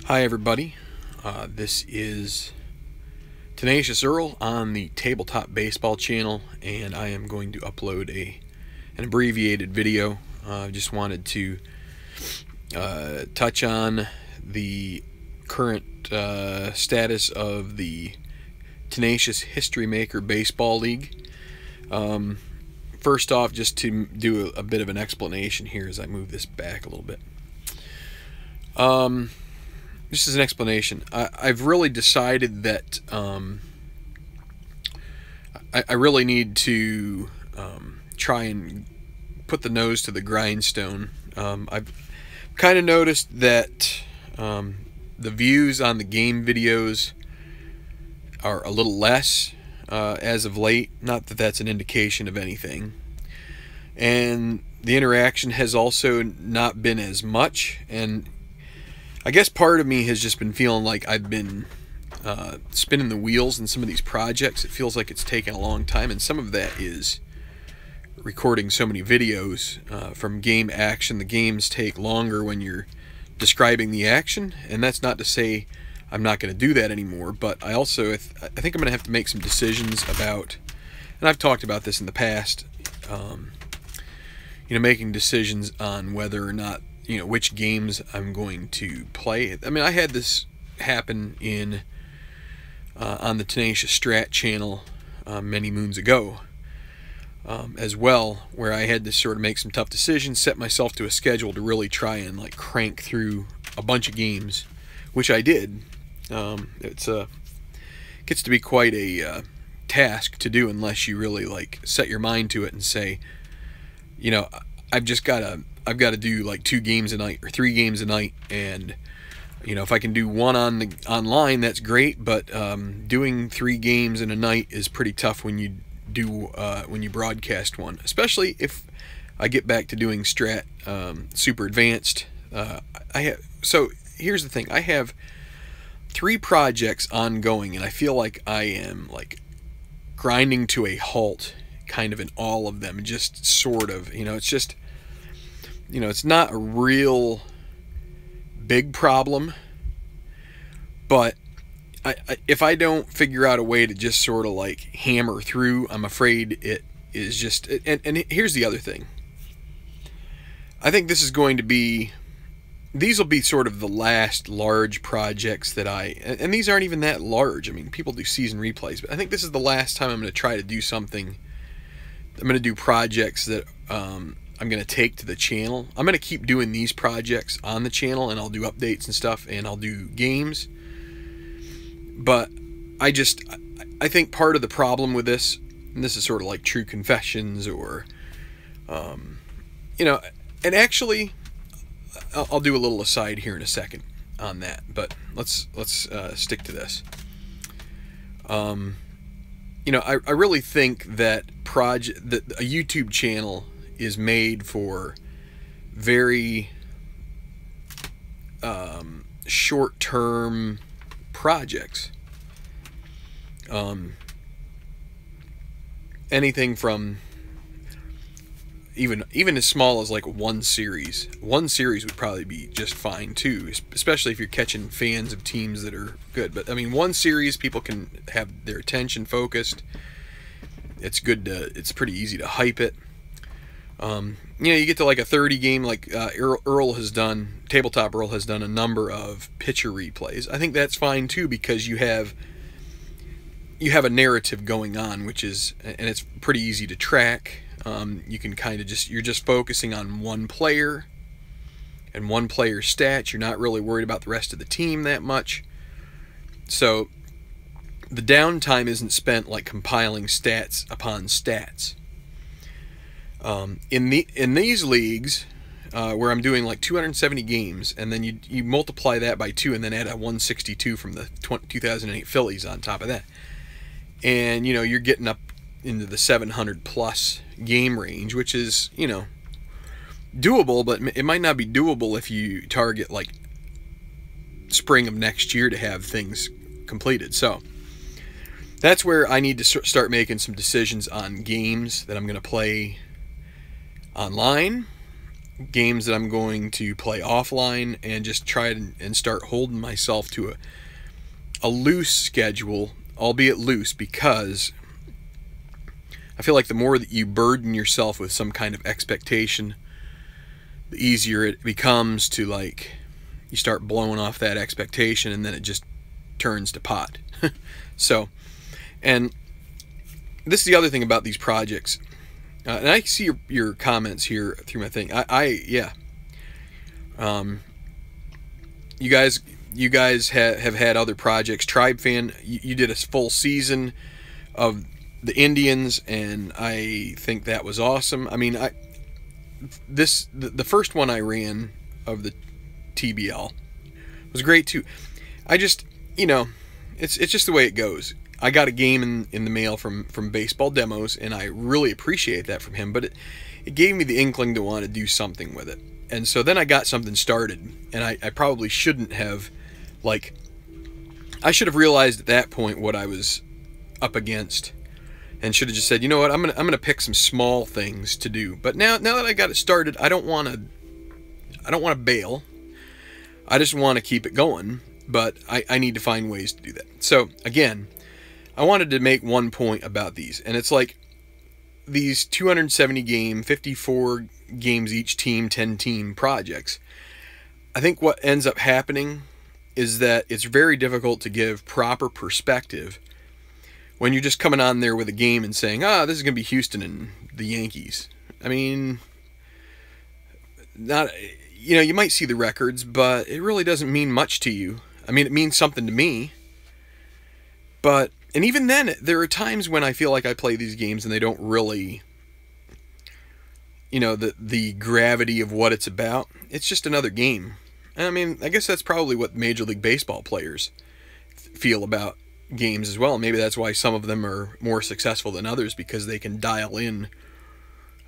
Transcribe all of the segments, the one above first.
Hi everybody, this is Tenacious Earl on the Tabletop Baseball channel, and I am going to upload an abbreviated video. I just wanted to touch on the current status of the Tenacious History Maker Baseball League. First off, just to do a bit of an explanation here as I move this back a little bit. Just as an explanation, I've really decided that I really need to try and put the nose to the grindstone. I've kind of noticed that the views on the game videos are a little less as of late. Not that that's an indication of anything. And the interaction has also not been as much, and I guess part of me has just been feeling like I've been spinning the wheels in some of these projects. It feels like it's taken a long time, and some of that is recording so many videos from game action. The games take longer when you're describing the action, and that's not to say I'm not going to do that anymore, but I also I think I'm going to have to make some decisions about, and I've talked about this in the past, making decisions on whether or not, which games I'm going to play. I mean, I had this happen in on the Tenacious Strat channel many moons ago as well, where I had to sort of make some tough decisions, set myself to a schedule to really try and crank through a bunch of games, which I did. It's gets to be quite a task to do unless you really set your mind to it and say, I've got to do 2 games a night or 3 games a night, and if I can do one online, that's great. But doing 3 games in a night is pretty tough when you broadcast one, especially if I get back to doing Strat Super Advanced. So here's the thing: I have 3 projects ongoing, and I feel like I am grinding to a halt, kind of in all of them. Just sort of, it's just. It's not a real big problem, but if I don't figure out a way to just sort of hammer through, I'm afraid it is just. And here's the other thing. I think this is going to be. These will be sort of the last large projects that and these aren't even that large. I mean, people do season replays, but I think this is the last time I'm going to try to do something. I'm going to do projects that I'm going to take to the channel. I'm going to keep doing these projects on the channel, and I'll do updates and stuff, and I'll do games. But I think part of the problem with this, and this is sort of like true confessions, or, and actually, I'll do a little aside here in a second on that, but let's stick to this. I really think that a YouTube channel is made for very short-term projects. Anything from even as small as one series. One series would probably be just fine too, especially if you're catching fans of teams that are good. But I mean, one series, people can have their attention focused. It's good to. It's pretty easy to hype it. You get to a 30 game, Earl has done, Tabletop Earl has done a number of pitcher replays. I think that's fine too, because you have a narrative going on, and it's pretty easy to track. You can kind of you're just focusing on one player and one player's stats. You're not really worried about the rest of the team that much. So the downtime isn't spent compiling stats upon stats. In these leagues, where I'm doing 270 games, and then you multiply that by 2, and then add a 162 from the 2008 Phillies on top of that, and you're getting up into the 700 plus game range, which is doable, but it might not be doable if you target spring of next year to have things completed. So that's where I need to start making some decisions on games that I'm going to play online, games that I'm going to play offline, and just try and start holding myself to a loose schedule, albeit loose, because I feel like the more that you burden yourself with some kind of expectation, the easier it becomes to, like, you start blowing off that expectation, and then it just turns to pot. So, and this is the other thing about these projects, and I see your comments here through my thing. Yeah, you guys have had other projects. Tribe Fan, you did a full season of the Indians, and I think that was awesome. I mean, the first one I ran of the TBL was great too. I just, it's just the way it goes. I got a game in the mail from Baseball Demos, and I really appreciate that from him, but it gave me the inkling to want to do something with it. And so then I got something started, and I probably shouldn't have, like, I should have realized at that point what I was up against, and should have just said, you know what, I'm gonna pick some small things to do. But now that I got it started, I don't want to bail. I just want to keep it going, but I need to find ways to do that. So again, I wanted to make one point about these, and it's like these 270 game, 54 games each team, 10 team projects. I think what ends up happening is that it's very difficult to give proper perspective when you're just coming on there with a game and saying, this is going to be Houston and the Yankees. I mean, not, you might see the records, but it really doesn't mean much to you. I mean, it means something to me, but, and even then, there are times when I feel like I play these games and they don't really, the gravity of what it's about. It's just another game. And I mean, I guess that's probably what Major League Baseball players feel about games as well. Maybe that's why some of them are more successful than others, because they can dial in,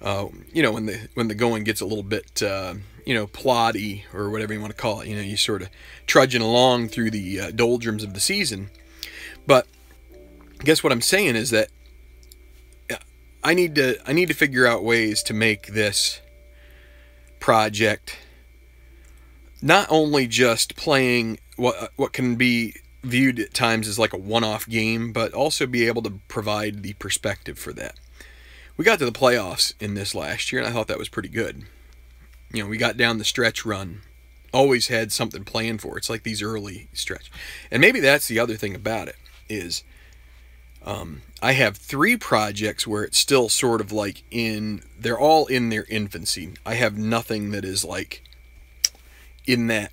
when the going gets a little bit, ploddy, or whatever you want to call it. You sort of trudging along through the doldrums of the season. But I guess what I'm saying is that I need to figure out ways to make this project not only just playing what can be viewed at times as like a one-off game, but also be able to provide the perspective for that. We got to the playoffs in this last year, and I thought that was pretty good. We got down the stretch run. Always had something planned for it. It's like these early stretch. And maybe that's the other thing about it, is I have 3 projects where it's still sort of like they're all in their infancy. I have nothing that is like in that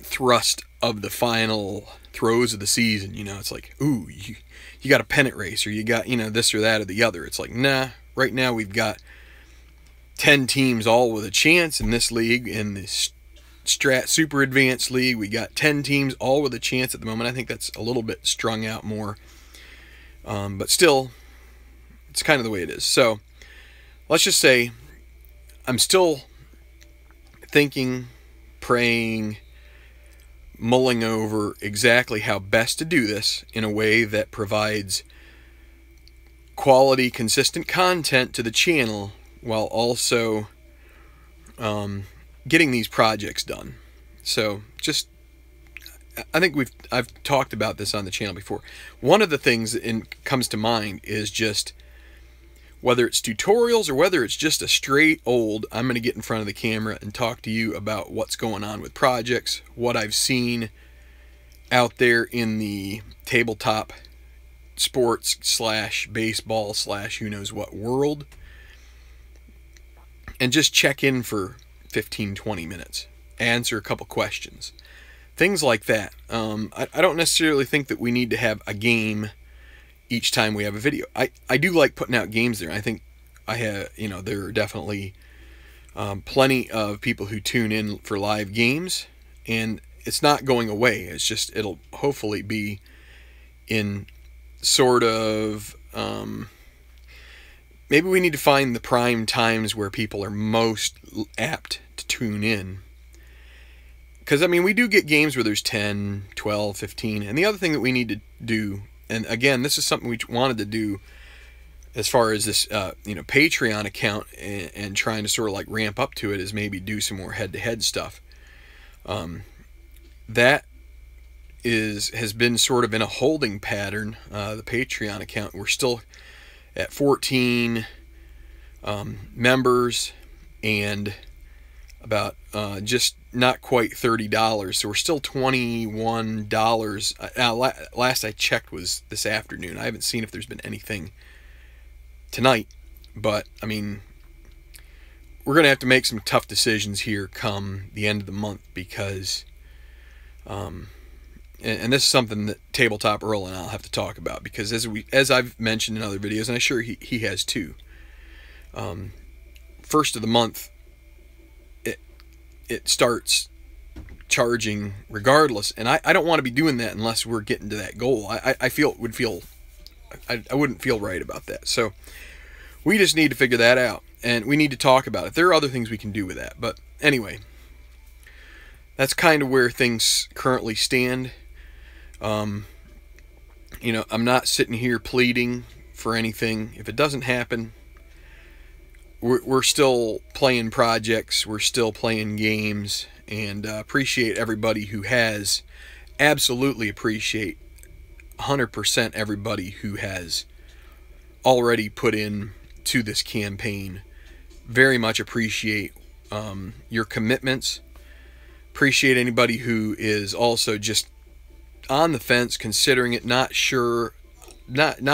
thrust of the final throes of the season. It's like, ooh, you got a pennant race, or you got, this or that or the other. It's like, nah, right now we've got 10 teams all with a chance in this league. In this Strat Super Advanced League, we got 10 teams all with a chance at the moment. I think that's a little bit strung out more. But still, it's kind of the way it is. So, let's just say I'm still thinking, praying, mulling over exactly how best to do this in a way that provides quality, consistent content to the channel, while also getting these projects done. So, I think I've talked about this on the channel before. One of the things that comes to mind is just, whether it's tutorials or whether it's just a straight old, I'm going to get in front of the camera and talk to you about what's going on with projects, what I've seen out there in the tabletop sports / baseball / who knows what world, and just check in for 15-20 minutes, answer a couple questions. Things like that. I don't necessarily think that we need to have a game each time we have a video. I do like putting out games there. I think there are definitely plenty of people who tune in for live games, and it's not going away. It's just, it'll hopefully be in sort of, maybe we need to find the prime times where people are most apt to tune in. Because, I mean, we do get games where there's 10, 12, 15. And the other thing that we need to do, and again, this is something we wanted to do as far as this Patreon account and trying to sort of like ramp up to it is maybe do some more head-to-head stuff. That has been sort of in a holding pattern. The Patreon account, we're still at 14 members and about just not quite $30, so we're still $21. Last I checked was this afternoon. I haven't seen if there's been anything tonight, but I mean, we're gonna have to make some tough decisions here come the end of the month, because and this is something that Tabletop Earl and I'll have to talk about, because as I've mentioned in other videos, and I'm sure he has too, first of the month it starts charging regardless, and I don't want to be doing that unless we're getting to that goal. I wouldn't feel right about that. So we just need to figure that out, and we need to talk about it. There are other things we can do with that, but anyway, that's kind of where things currently stand. I'm not sitting here pleading for anything. If it doesn't happen, we're still playing projects, we're still playing games, and appreciate everybody who has, absolutely appreciate 100% everybody who has already put in to this campaign. Very much appreciate your commitments. Appreciate anybody who is also just on the fence, considering it, not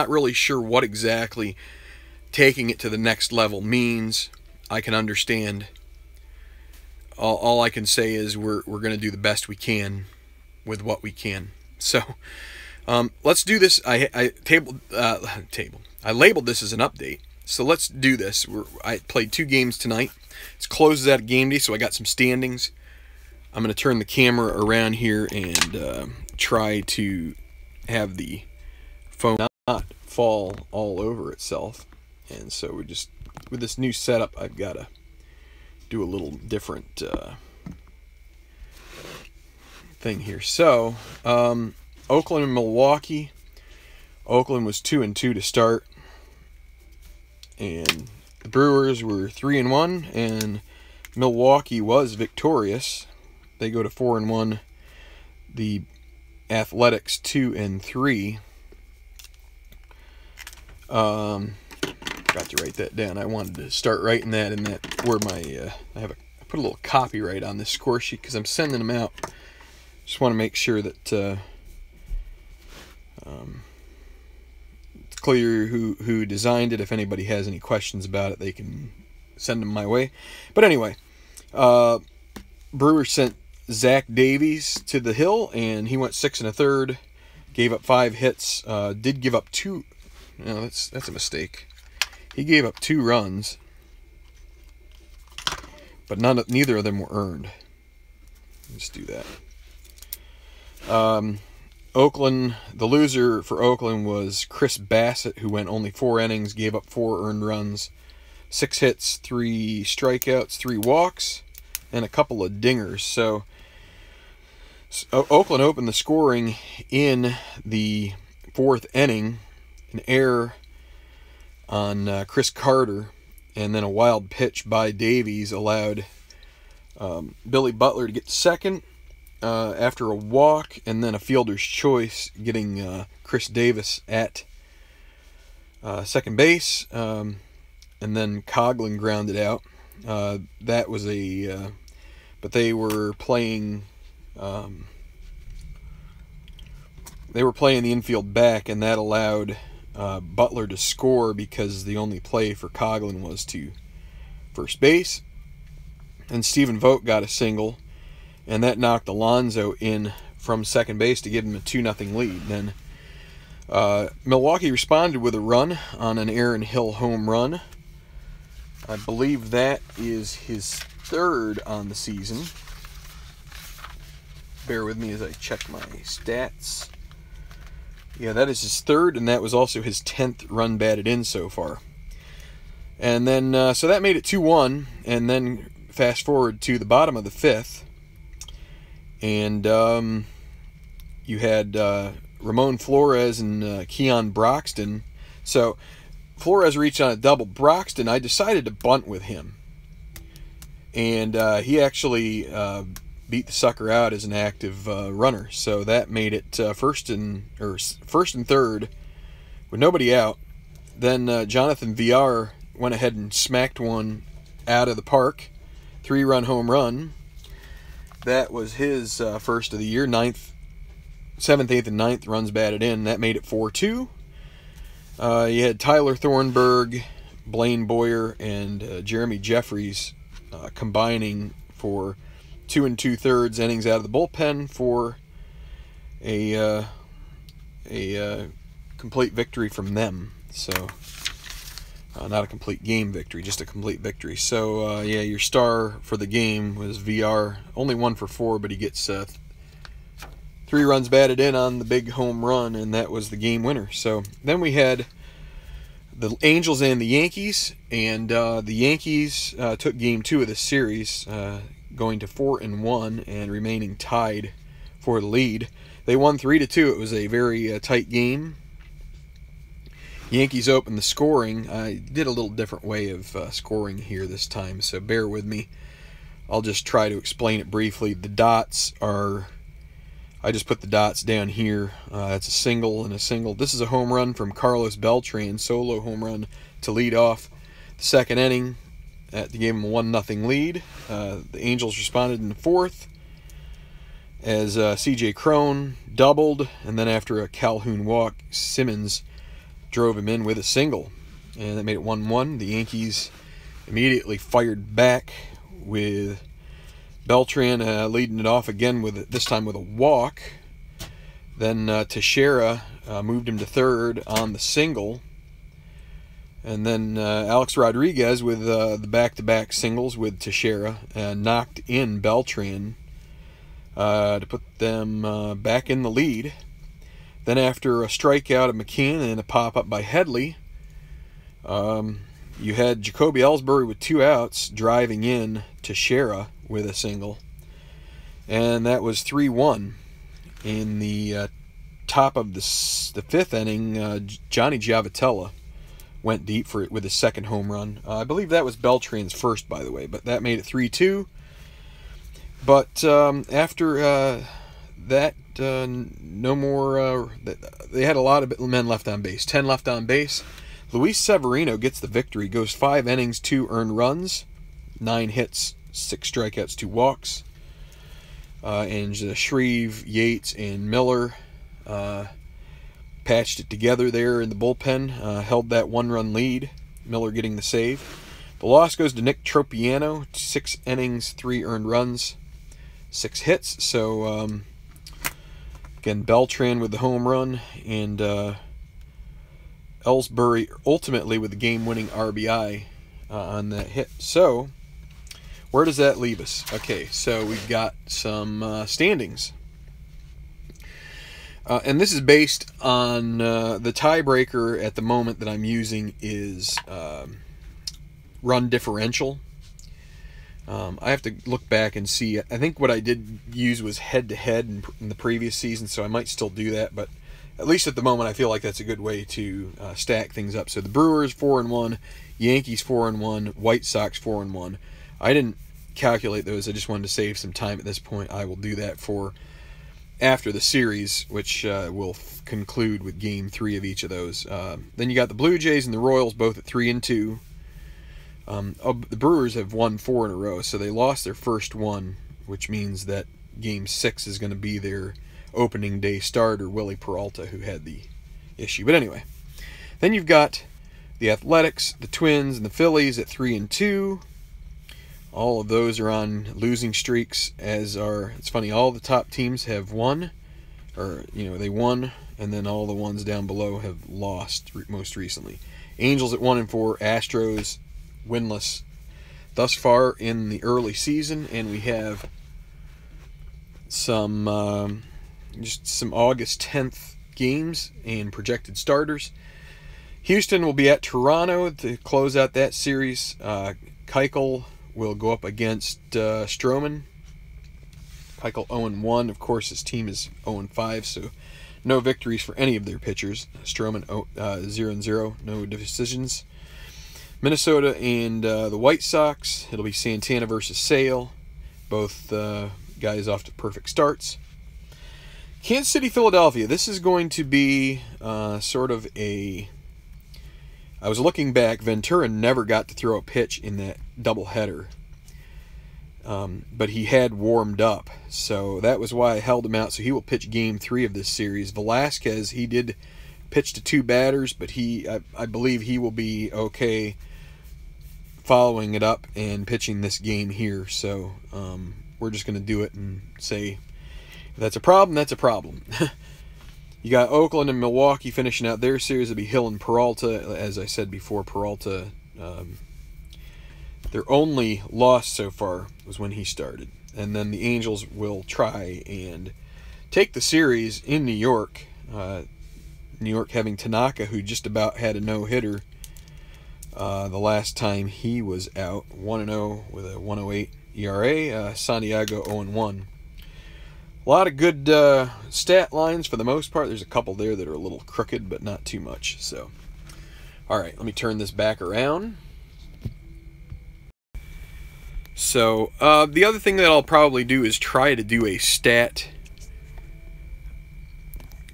really sure what exactly taking it to the next level means. I can understand. All I can say is we're going to do the best we can with what we can. So let's do this. I labeled this as an update. So let's do this. I played 2 games tonight. It closes out Gameday, so I got some standings. I'm going to turn the camera around here and try to have the phone not fall all over itself. And so we're just, with this new setup, I've got to do a little different thing here. So, Oakland and Milwaukee. Oakland was 2-2 to start, and the Brewers were 3-1, and Milwaukee was victorious. They go to 4-1. The Athletics 2-3. Got to write that down. I wanted to start writing that in that where my I put a little copyright on this score sheet because I'm sending them out. Just want to make sure that it's clear who designed it. If anybody has any questions about it, they can send them my way. But anyway, Brewers sent Zach Davies to the hill, and he went 6 1/3. Gave up 5 hits. Did give up 2. No, that's a mistake. He gave up 2 runs, but neither of them were earned. Let's do that. Oakland, the loser for Oakland was Chris Bassett, who went only 4 innings, gave up 4 earned runs, 6 hits, 3 strikeouts, 3 walks, and a couple of dingers. So Oakland opened the scoring in the 4th inning. An error on Chris Carter, and then a wild pitch by Davies allowed Billy Butler to get to second after a walk, and then a fielder's choice getting Chris Davis at second base, and then Coughlin grounded out. That was but they were playing the infield back, and that allowed Butler to score because the only play for Coughlin was to first base. And Stephen Vogt got a single, and that knocked Alonso in from second base to give him a 2-0 lead. Then Milwaukee responded with a run on an Aaron Hill home run. I believe that is his 3rd on the season. Bear with me as I check my stats. Yeah, that is his 3rd, and that was also his 10th run batted in so far. And then, so that made it 2-1, and then fast forward to the bottom of the 5th, and you had Ramon Flores and Keon Broxton. So Flores reached on a double. Broxton, I decided to bunt with him, and he actually beat the sucker out as an active runner. So that made it first and third with nobody out. Then Jonathan VR went ahead and smacked one out of the park, 3-run home run. That was his first of the year. 7th, 8th, and 9th runs batted in. That made it 4-2. You had Tyler Thornburg, Blaine Boyer, and Jeremy Jeffries combining for 2 2/3 innings out of the bullpen for a complete victory from them. So, not a complete game victory, just a complete victory. So, yeah, your star for the game was VR. Only 1 for 4, but he gets 3 runs batted in on the big home run, and that was the game winner. So then we had the Angels and the Yankees, and the Yankees took Game 2 of the series, going to 4-1 and remaining tied for the lead. They won 3-2. It was a very tight game. Yankees opened the scoring. I did a little different way of scoring here this time, so bear with me. I'll just try to explain it briefly. The dots are... I just put the dots down here. That's a single and a single. This is a home run from Carlos Beltran, solo home run to lead off the second inning. That gave him a 1-0 lead. The Angels responded in the 4th as C.J. Cron doubled, and then after a Calhoun walk, Simmons drove him in with a single, and that made it 1-1. The Yankees immediately fired back with Beltran leading it off again, with this time with a walk. Then Teixeira moved him to third on the single. And then Alex Rodriguez with the back-to-back singles with Teixeira knocked in Beltran to put them back in the lead. Then after a strikeout of McKeon and a pop-up by Headley, you had Jacoby Ellsbury with 2 outs driving in Teixeira with a single, and that was 3-1. In the top of the 5th inning, Johnny Giavotella went deep for it with his second home run. I believe that was Beltran's first, by the way, but that made it 3-2. But after that, no more. They had a lot of men left on base. 10 left on base. Luis Severino gets the victory. Goes 5 innings, 2 earned runs, 9 hits, 6 strikeouts, 2 walks. And Shreve, Yates, and Miller patched it together there in the bullpen. Held that 1-run lead. Miller getting the save. The loss goes to Nick Tropiano. 6 innings, 3 earned runs, 6 hits. So, again, Beltran with the home run, and Ellsbury ultimately with the game-winning RBI on that hit. So, where does that leave us? Okay, so we've got some standings. And this is based on the tiebreaker at the moment that I'm using is run differential. I have to look back and see. I think what I did use was head-to-head in the previous season, so I might still do that, but at least at the moment I feel like that's a good way to stack things up. So the Brewers 4-1, Yankees 4-1, White Sox 4-1. I didn't calculate those. I just wanted to save some time at this point. I will do that for after the series, which will conclude with Game 3 of each of those. Then you got the Blue Jays and the Royals both at 3-2. The Brewers have won 4 in a row, so they lost their first one, which means that Game 6 is going to be their opening day starter, Willie Peralta, who had the issue. But anyway, then you've got the Athletics, the Twins, and the Phillies at 3-2. All of those are on losing streaks, as are, it's funny, all the top teams have won, or, they won, and then all the ones down below have lost most recently. Angels at 1-4, Astros winless thus far in the early season, and we have some just some August 10th games and projected starters. Houston will be at Toronto to close out that series. Keuchel will go up against Stroman. Keuchel 0-1. Of course, his team is 0-5, so No victories for any of their pitchers. Stroman 0-0, no decisions. Minnesota and the White Sox, it'll be Santana versus Sale. Both guys off to perfect starts. Kansas City, Philadelphia. This is going to be sort of a... I was looking back. Ventura never got to throw a pitch in that doubleheader. But he had warmed up. So that was why I held him out. So he will pitch Game 3 of this series. Velasquez, he did pitch to 2 batters, but I believe he will be okay following it up and pitching this game here. So we're just going to do it and say, if that's a problem, that's a problem. You got Oakland and Milwaukee finishing out their series. It'll be Hill and Peralta. As I said before, Peralta, their only loss so far was when he started. And then the Angels will try and take the series in New York. New York having Tanaka, who just about had a no-hitter the last time he was out. 1-0 with a 1.08 ERA. Santiago 0-1. A lot of good stat lines for the most part. There's a couple there that are a little crooked, but not too much. So, all right, let me turn this back around. So, the other thing that I'll probably do is try to do a stat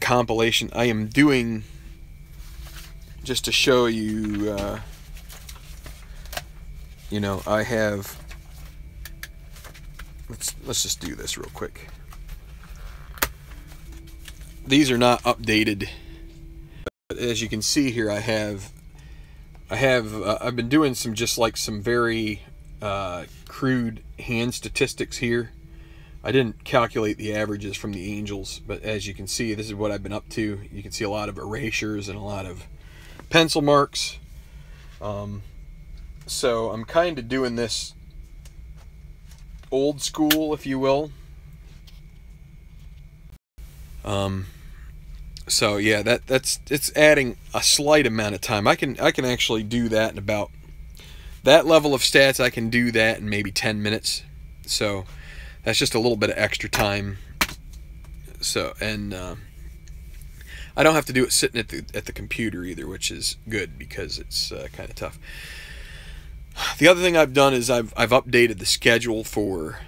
compilation. I am doing, just to show you, you know, I have, let's just do this real quick. These are not updated, but as you can see here, I've been doing some very crude hand statistics here. I didn't calculate the averages from the Angels, but as you can see, this is what I've been up to. You can see a lot of erasures and a lot of pencil marks. So I'm kind of doing this old school, if you will. So yeah, it's adding a slight amount of time. I can actually do that in about that level of stats. I can do that in maybe 10 minutes. So that's just a little bit of extra time. So, and I don't have to do it sitting at the computer either, which is good because it's kind of tough. The other thing I've done is I've updated the schedule for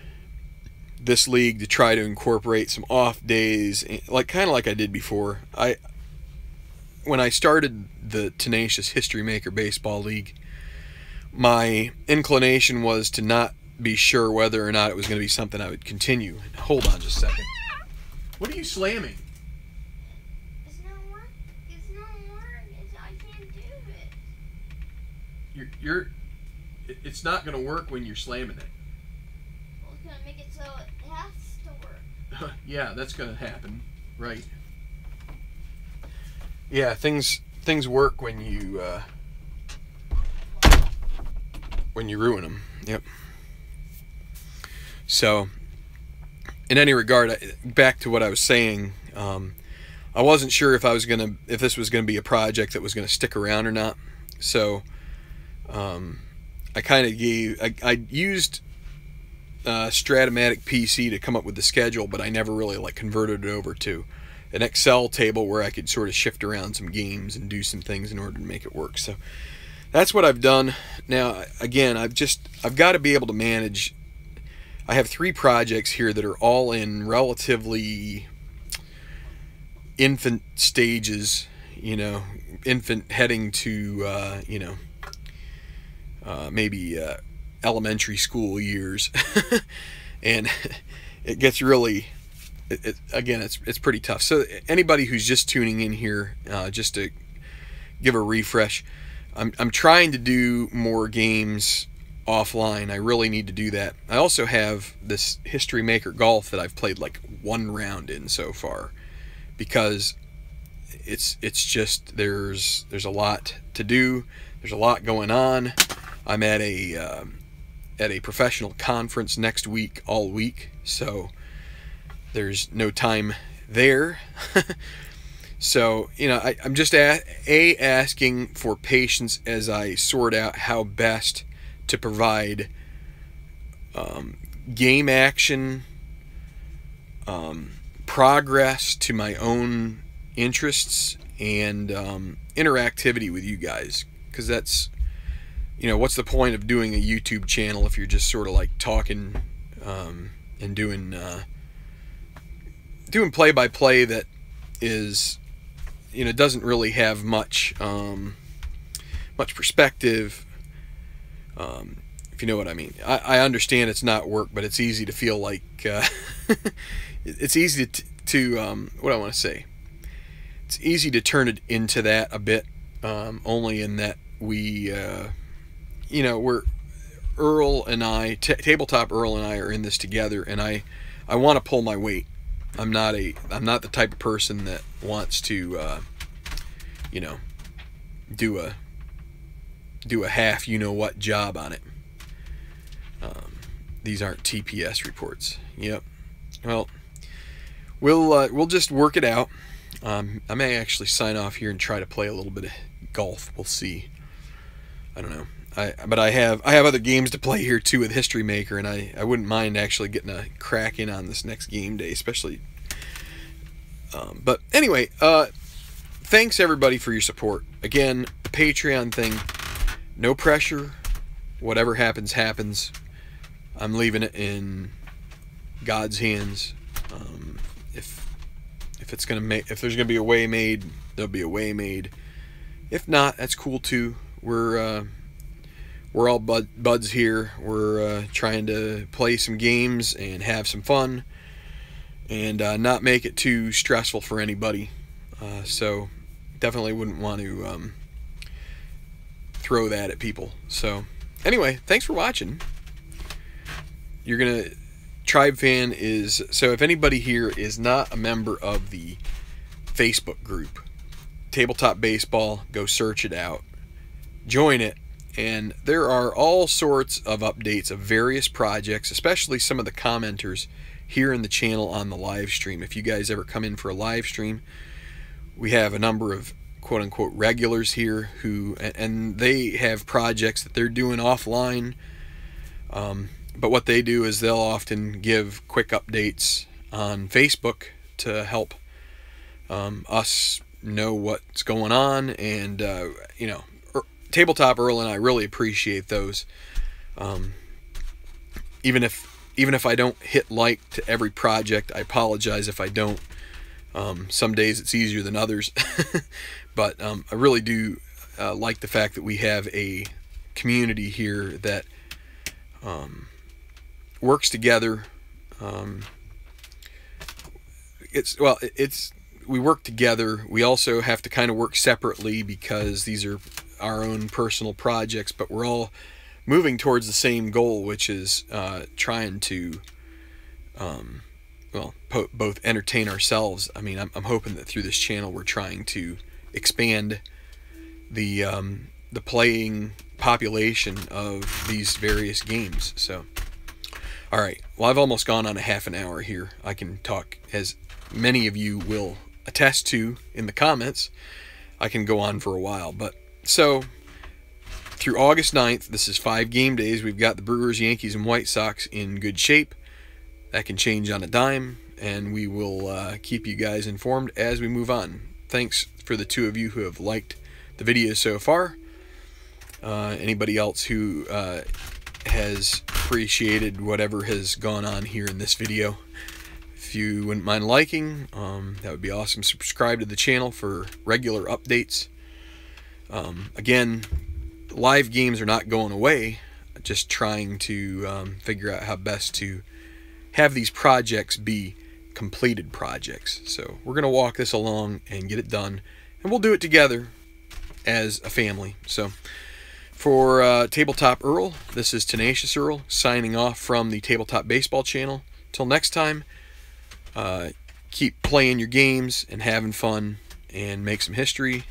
this league to try to incorporate some off days, kind of like I did before. When I started the Tenacious History Maker Baseball League, my inclination was to not be sure whether or not it was going to be something I would continue. Hold on just a second. What are you slamming? It's not work. It's not work. I can't do it. It's not going to work when you're slamming it. Well, it's going to make it so it has to work. Yeah, that's going to happen, right? Yeah, things work when you ruin them. Yep. So, in any regard, back to what I was saying, I wasn't sure if this was gonna be a project that was gonna stick around or not. So, I used Stratomatic PC to come up with the schedule, but I never really converted it over to an Excel table where I could sort of shift around some games and do some things in order to make it work. So that's what I've done. Now, again, I've got to be able to manage. I have 3 projects here that are all in relatively infant stages, infant heading to, maybe elementary school years. And it gets really, again, it's pretty tough. So anybody who's just tuning in here, just to give a refresh, I'm trying to do more games offline. I really need to do that. I also have this History Maker Golf that I've played 1 round in so far, because it's just there's a lot to do. There's a lot going on. I'm at a professional conference next week, all week, so there's no time there. So, I'm just asking for patience as I sort out how best to provide game action, progress to my own interests and interactivity with you guys, because that's, you know, what's the point of doing a YouTube channel if you're just sort of like talking and doing play-by-play that is, you know, doesn't really have much perspective, if you know what I mean. I understand it's not work, but it's easy to feel like it's easy to what I want to say. It's easy to turn it into that a bit, only in that we, you know, we're Earl and I, Tabletop Earl and I are in this together, and I want to pull my weight. I'm not the type of person that wants to, you know, do a half you know what job on it. These aren't TPS reports. Yep. Well, we'll just work it out. I may actually sign off here and try to play a little bit of golf. We'll see. I don't know. But I have other games to play here too with History Maker, and I wouldn't mind actually getting a crack in on this next game day, especially. But anyway, thanks everybody for your support. Again, the Patreon thing, no pressure. Whatever happens, happens. I'm leaving it in God's hands. If there's gonna be a way made, there'll be a way made. If not, that's cool too. We're all buds here. We're trying to play some games and have some fun, and not make it too stressful for anybody. So definitely wouldn't want to throw that at people. So anyway, thanks for watching. You're gonna Tribe Fan is, so if anybody here is not a member of the Facebook group Tabletop Baseball, go search it out, join it, and there are all sorts of updates of various projects, especially some of the commenters here in the channel on the live stream. If you guys ever come in for a live stream, we have a number of quote-unquote regulars here who, and they have projects that they're doing offline, but what they do is they'll often give quick updates on Facebook to help us know what's going on, and you know, Tabletop Earl and I really appreciate those. Even if I don't hit like to every project, I apologize if I don't. Some days it's easier than others, but I really do like the fact that we have a community here that works together. We work together. We also have to kind of work separately because these are our own personal projects, but we're all moving towards the same goal, which is trying to both entertain ourselves. I mean, I'm hoping that through this channel we're trying to expand the playing population of these various games. So alright, well, I've almost gone on a half an hour here. I can talk, as many of you will attest to in the comments. I can go on for a while, but so through August 9th, this is 5 game days. We've got the Brewers, Yankees, and White Sox in good shape. That can change on a dime, and we will keep you guys informed as we move on. Thanks for the 2 of you who have liked the video so far. Anybody else who has appreciated whatever has gone on here in this video, if you wouldn't mind liking, that would be awesome. Subscribe to the channel for regular updates. Again, live games are not going away, just trying to figure out how best to have these projects be completed projects. So we're going to walk this along and get it done, and we'll do it together as a family. So for Tabletop Earl, this is Tenacious Earl signing off from the Tabletop Baseball channel. Till next time, keep playing your games and having fun, and make some history,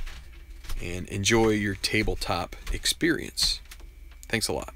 and enjoy your tabletop experience. Thanks a lot.